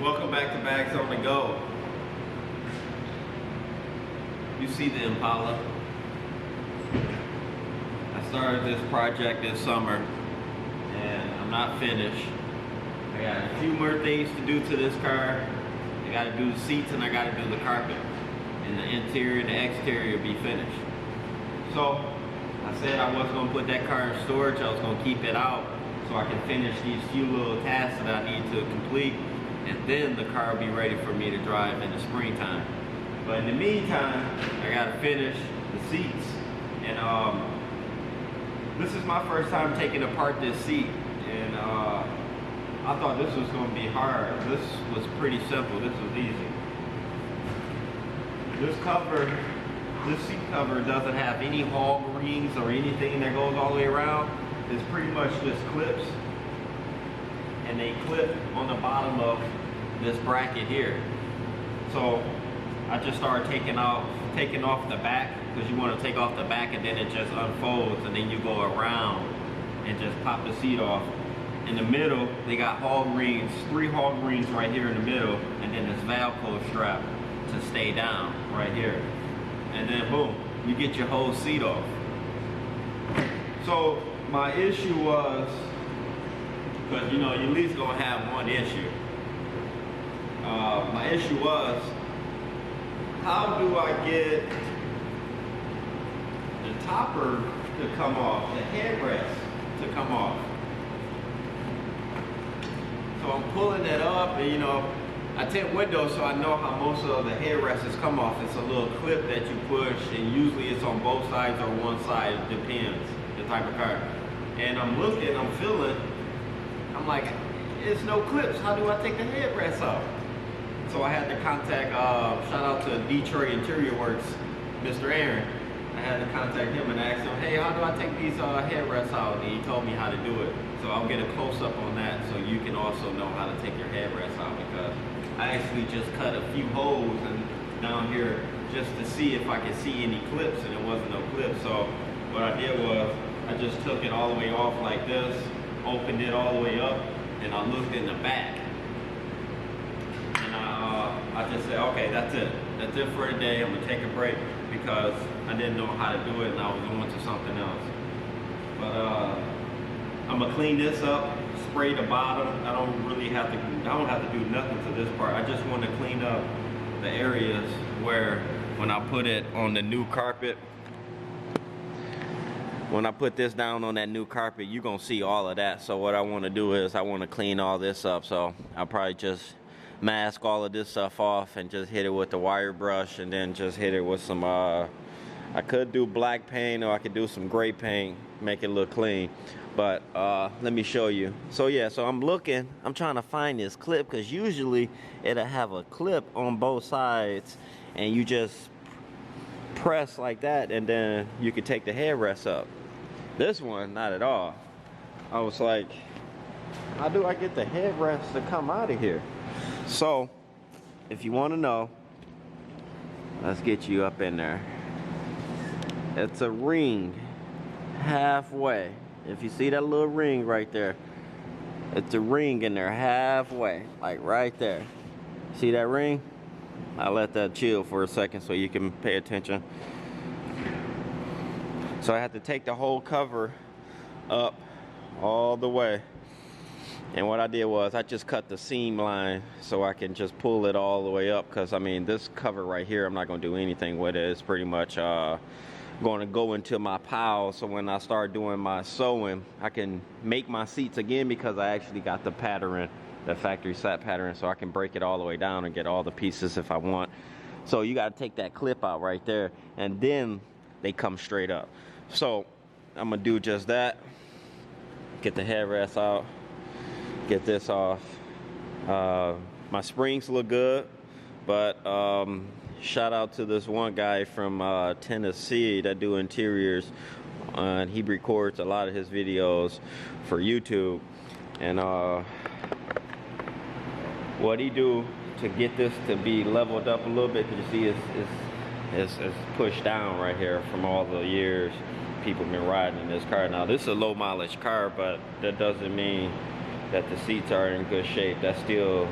Welcome back to Bags on the Go. You see the Impala. I started this project this summer and I'm not finished. I got a few more things to do to this car. I got to do the seats and I got to do the carpet. And the interior and the exterior be finished. So I said I wasn't going to put that car in storage. I was going to keep it out so I can finish these few little tasks that I need to complete. And then the car will be ready for me to drive in the springtime. But in the meantime, I gotta finish the seats. And this is my first time taking apart this seat. And I thought this was gonna be hard. This was pretty simple, this was easy. This seat cover doesn't have any hog rings or anything that goes all the way around. It's pretty much just clips. And they clip on the bottom of this bracket here. So I just started taking off the back, because you want to take off the back and then it just unfolds and then you go around and just pop the seat off. In the middle, they got hog rings, 3 hog rings right here in the middle, and then this Velcro strap to stay down right here. And then boom, you get your whole seat off. So my issue was, because you know, you're at least gonna have one issue. My issue was, how do I get the topper to come off, the headrest to come off? So I'm pulling it up, and you know, I tint windows so I know how most of the headrests come off. It's a little clip that you push, and usually it's on both sides or one side, it depends the type of car. And I'm looking, I'm feeling, I'm like, there's no clips. How do I take the headrest off? So I had to contact, shout out to Detroit Interior Works, Mr. Aaron. I had to contact him and ask him, hey, how do I take these headrests out? And he told me how to do it. So I'll get a close-up on that so you can also know how to take your headrests out, because I actually just cut a few holes and down here just to see if I could see any clips, and there wasn't no clips. So what I did was I just took it all the way off like this, opened it all the way up, and I looked in the back. And I just said, okay, that's it. That's it for today. I'm gonna take a break because I didn't know how to do it and I was going to something else. But I'm gonna clean this up, spray the bottom. I don't have to do nothing to this part. I just want to clean up the areas where when I put it on the new carpet, when I put this down on that new carpet, you're gonna see all of that. So what I want to do is I want to clean all this up. So I'll probably just mask all of this stuff off and just hit it with the wire brush, and then just hit it with some I could do black paint, or I could do some gray paint, make it look clean. But let me show you. So yeah, so I'm trying to find this clip, because usually it'll have a clip on both sides and you just press like that and then you can take the headrest up. This one, not at all. I was like, how do I get the headrest to come out of here? So if you want to know, let's get you up in there. It's a ring halfway. If you see that little ring right there, it's a ring in there halfway, like right there. See that ring? I'll let that chill for a second so you can pay attention. So I had to take the whole cover up all the way. And what I did was I just cut the seam line so I can just pull it all the way up, because I mean, this cover right here, I'm not going to do anything with it. It's pretty much going to go into my pile, so when I start doing my sewing, I can make my seats again, because I actually got the pattern, the factory set pattern, so I can break it all the way down and get all the pieces if I want. So you got to take that clip out right there, and then they come straight up. So I'm gonna do just that. Get the headrest out, get this off. My springs look good, but shout out to this one guy from Tennessee that do interiors, and he records a lot of his videos for YouTube. And what he do to get this to be leveled up a little bit, you see it's pushed down right here from all the years people been riding in this car. Now this is a low mileage car, but that doesn't mean that the seats are in good shape. That's still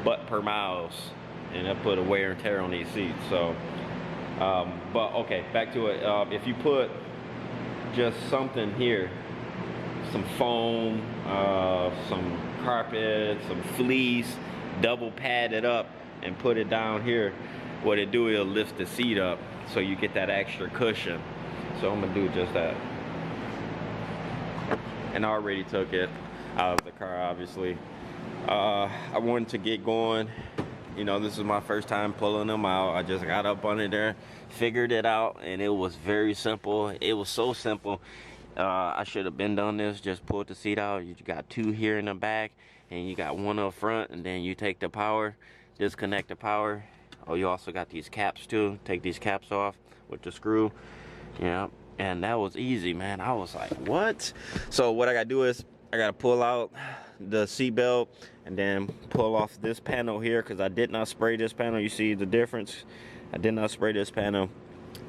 butt per miles, and that put a wear and tear on these seats. So, but okay, back to it. If you put just something here, some foam, some carpet, some fleece, double pad it up and put it down here, what it do, it'll lift the seat up so you get that extra cushion. So I'm gonna do just that. And I already took it out of the car, obviously. I wanted to get going. You know, this is my first time pulling them out. I just got up under there, figured it out, and it was very simple. It was so simple. I should have been done this. Just pulled the seat out. You got two here in the back, and you got one up front, and then you take the power, disconnect the power. Oh, you also got these caps too. Take these caps off with the screw. Yeah, and that was easy, man. I was like, what? So what I gotta do is I gotta pull out the seat belt and then pull off this panel here, because I did not spray this panel. You see the difference? I did not spray this panel.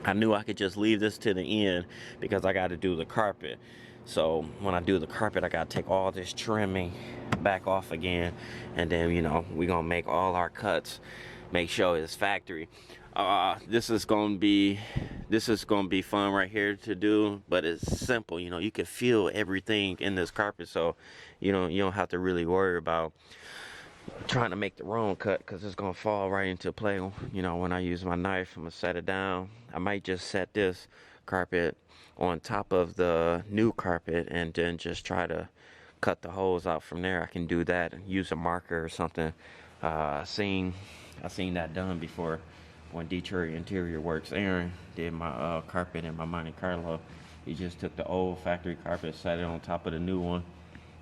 I knew I could just leave this to the end because I got to do the carpet. So when I do the carpet, I got to take all this trimming back off again, and then, you know, we're gonna make all our cuts, make sure it's factory. This is gonna be fun right here to do, but it's simple. You know, you can feel everything in this carpet, so you don't have to really worry about trying to make the wrong cut, because it's gonna fall right into play. You know, when I use my knife, I'm gonna set it down. I might just set this carpet on top of the new carpet and then just try to cut the holes out from there. I can do that and use a marker or something. I seen that done before when Detroit Interior Works. Aaron did my carpet in my Monte Carlo. He just took the old factory carpet, set it on top of the new one,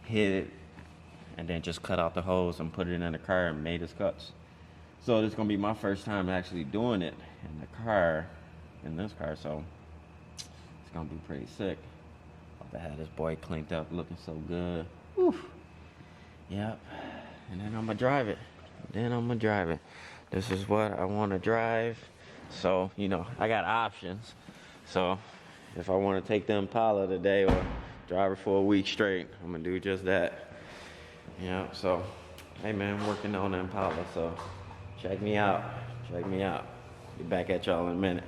hit it, and then just cut out the holes and put it in the car and made his cuts. So this is gonna be my first time actually doing it in the car, so it's gonna be pretty sick. About to have this boy cleaned up, looking so good. Whew. Yep. And then I'm gonna drive it. This is what I want to drive. So, you know, I got options. So if I want to take the Impala today or drive it for a week straight, I'm gonna do just that. Yeah, so, hey man, I'm working on the Impala, so check me out. Be back at y'all in a minute.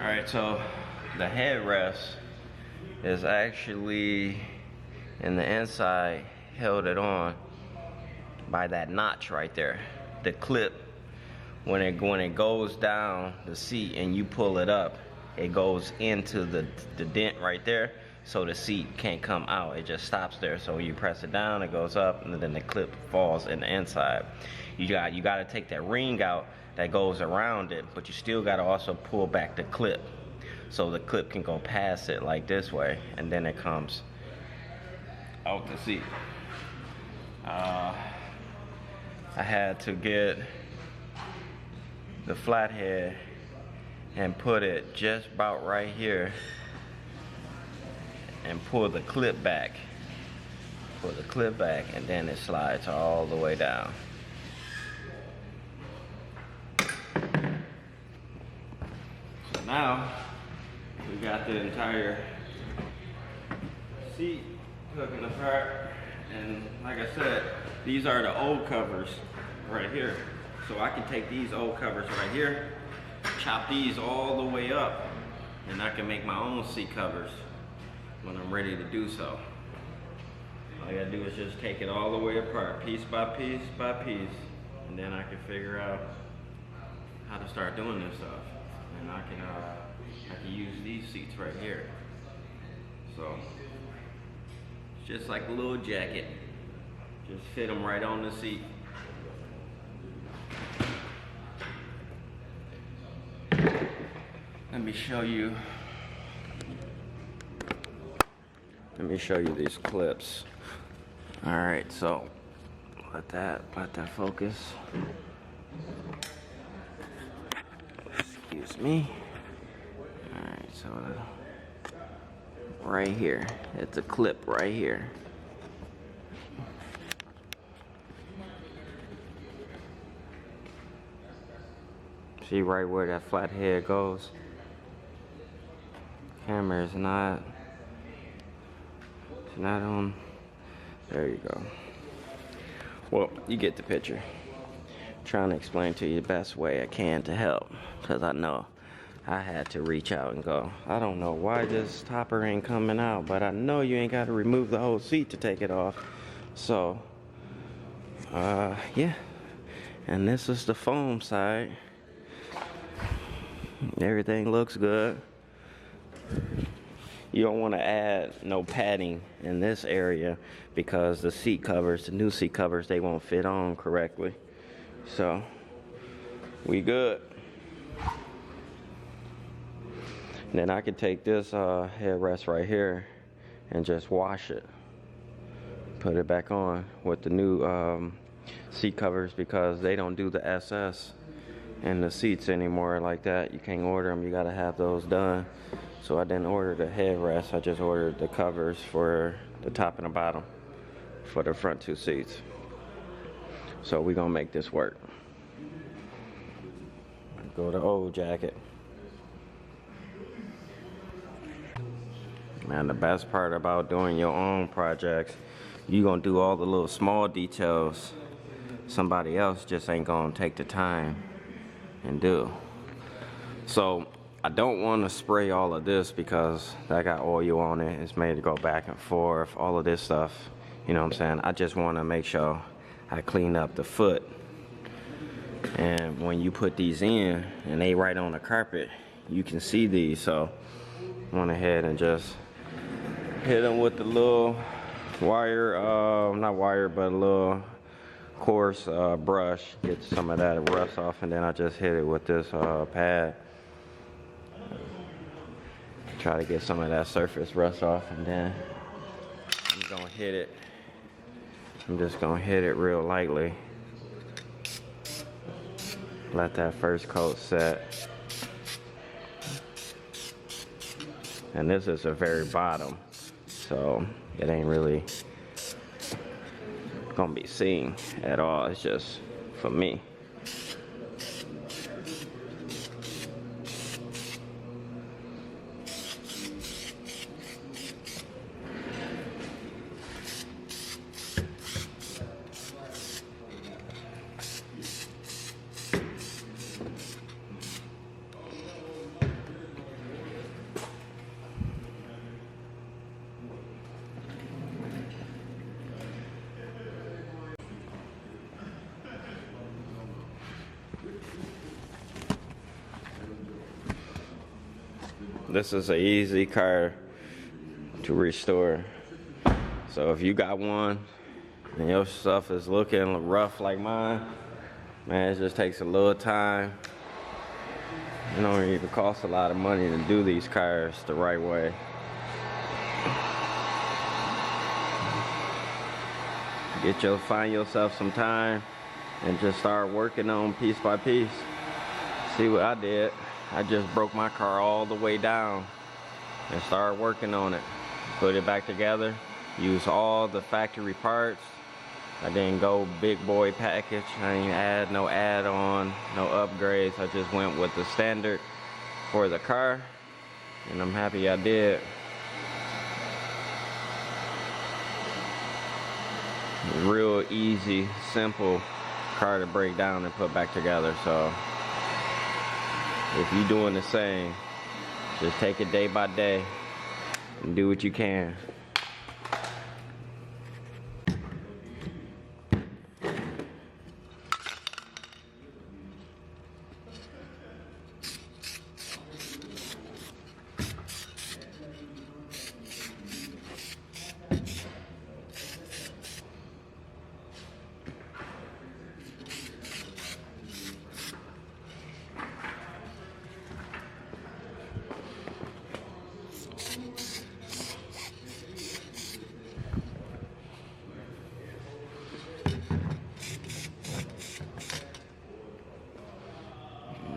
Alright, so the headrest is actually in the inside, held it on by that notch right there. The clip, when it goes down the seat and you pull it up, it goes into the dent right there, so the seat can't come out. It just stops there. So when you press it down, it goes up, and then the clip falls in the inside. You got to take that ring out that goes around it, but you still got to also pull back the clip, so the clip can go past it like this way, and then it comes out the seat. I had to get the flathead and put it just about right here and pull the clip back. Pull the clip back, and then it slides all the way down. So now we got the entire seat hooking apart, and like I said, these are the old covers right here. So I can take these old covers right here, chop these all the way up, and I can make my own seat covers when I'm ready to do so. All I gotta do is just take it all the way apart, piece by piece by piece, and then I can figure out how to start doing this stuff. And I can use these seats right here. So it's just like a little jacket, just fit them right on the seat. Let me show you these clips. All right, so let that focus. Excuse me. All right, so right here, it's a clip right here. See right where that flat head goes? Camera is not on. There you go. Well, you get the picture. I'm trying to explain to you the best way I can to help, because I know I had to reach out and go, I don't know why this topper ain't coming out, but I know you ain't got to remove the whole seat to take it off. So yeah, and this is the foam side. Everything looks good. You don't want to add no padding in this area, because the seat covers, the new seat covers, they won't fit on correctly. So we good. And then I can take this headrest right here and just wash it, put it back on with the new seat covers, because they don't do the SS in the seats anymore like that. You can't order them, you gotta have those done. So I didn't order the headrest, I just ordered the covers for the top and the bottom for the front two seats. So we're gonna make this work. Go to old jacket. Man, the best part about doing your own projects, you're gonna do all the little small details somebody else just ain't gonna take the time and do. So I don't want to spray all of this, because that got oil on it. It's made to go back and forth, all of this stuff. You know what I'm saying? I just want to make sure I clean up the foot. And when you put these in and they right on the carpet, you can see these. So I went ahead and just hit them with the little wire, not wire, but a little coarse brush, get some of that rust off, and then I just hit it with this pad. Try to get some of that surface rust off, and then I'm gonna hit it. I'm just gonna hit it real lightly. Let that first coat set. And this is the very bottom, so it ain't really gonna be seen at all. It's just for me. this is an easy car to restore. So if you got one and your stuff is looking rough like mine, man, it just takes a little time. It don't even cost a lot of money to do these cars the right way. Find yourself some time and just start working on piece by piece. See what I did? I just broke my car all the way down and started working on it. Put it back together, use all the factory parts. I didn't go big boy package. I didn't add no add-on, no upgrades. I just went with the standard for the car, and I'm happy I did. Real easy, simple car to break down and put back together. So if you're doing the same, just take it day by day and do what you can.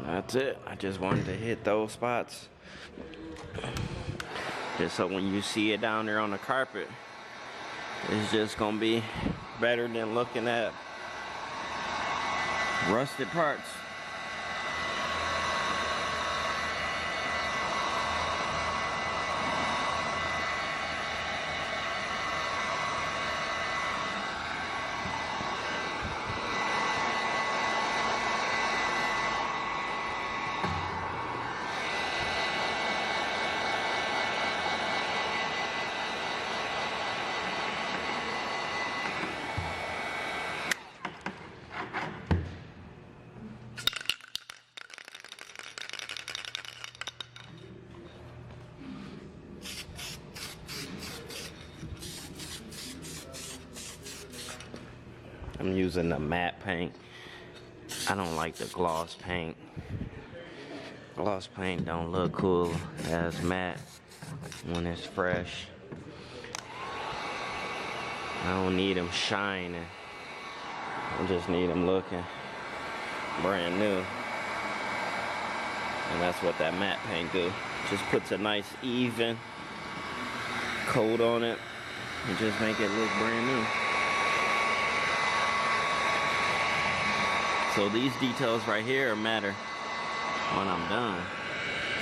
That's it. I just wanted to hit those spots, just so when you see it down there on the carpet, it's just gonna be better than looking at rusted parts. I'm using the matte paint. I don't like the gloss paint. Gloss paint don't look cool as matte when it's fresh. I don't need them shining. I just need them looking brand new. And that's what that matte paint do. Just puts a nice even coat on it and just make it look brand new. So these details right here matter when I'm done.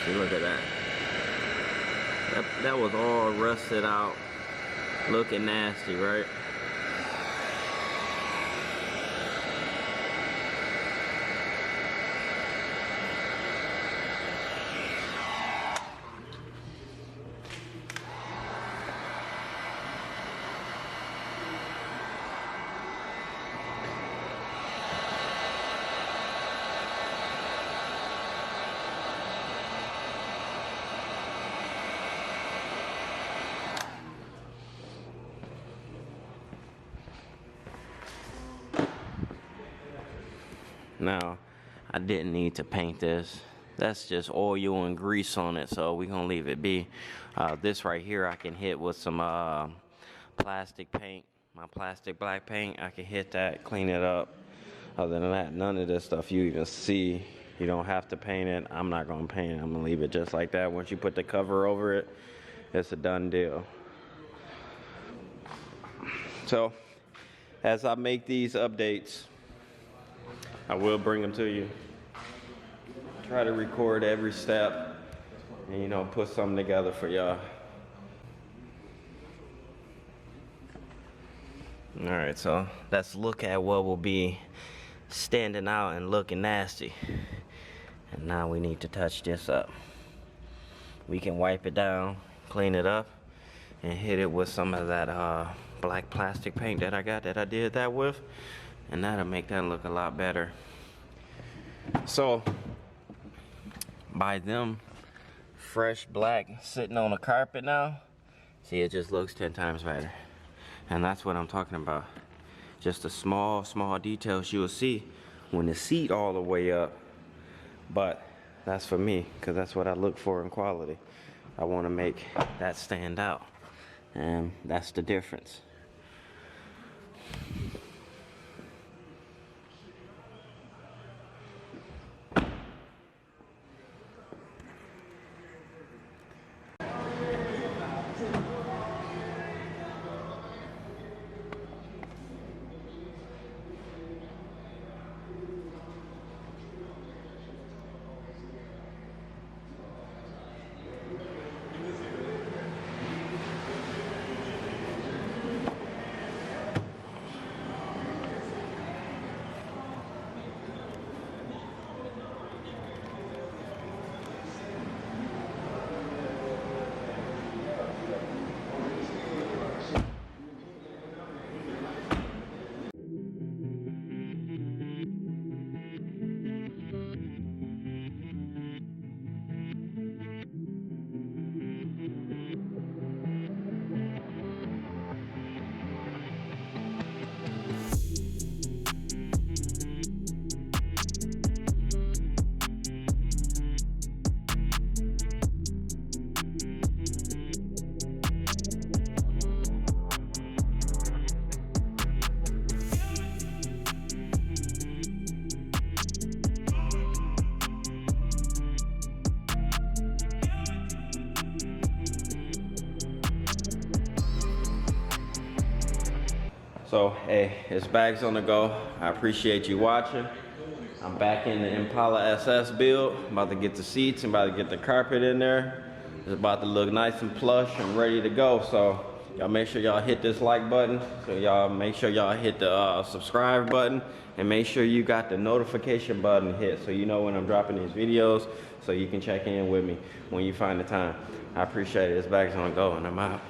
See, look at that. That was all rusted out, looking nasty, right? Now, I didn't need to paint this. That's just oil and grease on it, so we're gonna leave it be. This right here I can hit with some plastic paint, my plastic black paint. I can hit that, clean it up. Other than that, none of this stuff you even see. You don't have to paint it. I'm not gonna paint it. I'm gonna leave it just like that. Once you put the cover over it, it's a done deal. So, as I make these updates, I will bring them to you. Try to record every step and, you know, put something together for y'all. All right, so let's look at what will be standing out and looking nasty. And now we need to touch this up. We can wipe it down, clean it up, and hit it with some of that black plastic paint that I did that with. And that'll make that look a lot better. So, by them fresh black sitting on the carpet now, see, it just looks 10 times better. And that's what I'm talking about. Just the small details you will see when the seat all the way up. But that's for me, because that's what I look for in quality. I want to make that stand out. And that's the difference. So, hey, it's bags on the go. I appreciate you watching. I'm back in the Impala SS build. I'm about to get the seats and about to get the carpet in there. It's about to look nice and plush and ready to go. So, y'all make sure y'all hit this like button. So y'all make sure y'all hit the subscribe button. And make sure you got the notification button hit so you know when I'm dropping these videos. So you can check in with me when you find the time. I appreciate it. It's bags on the go and I'm out.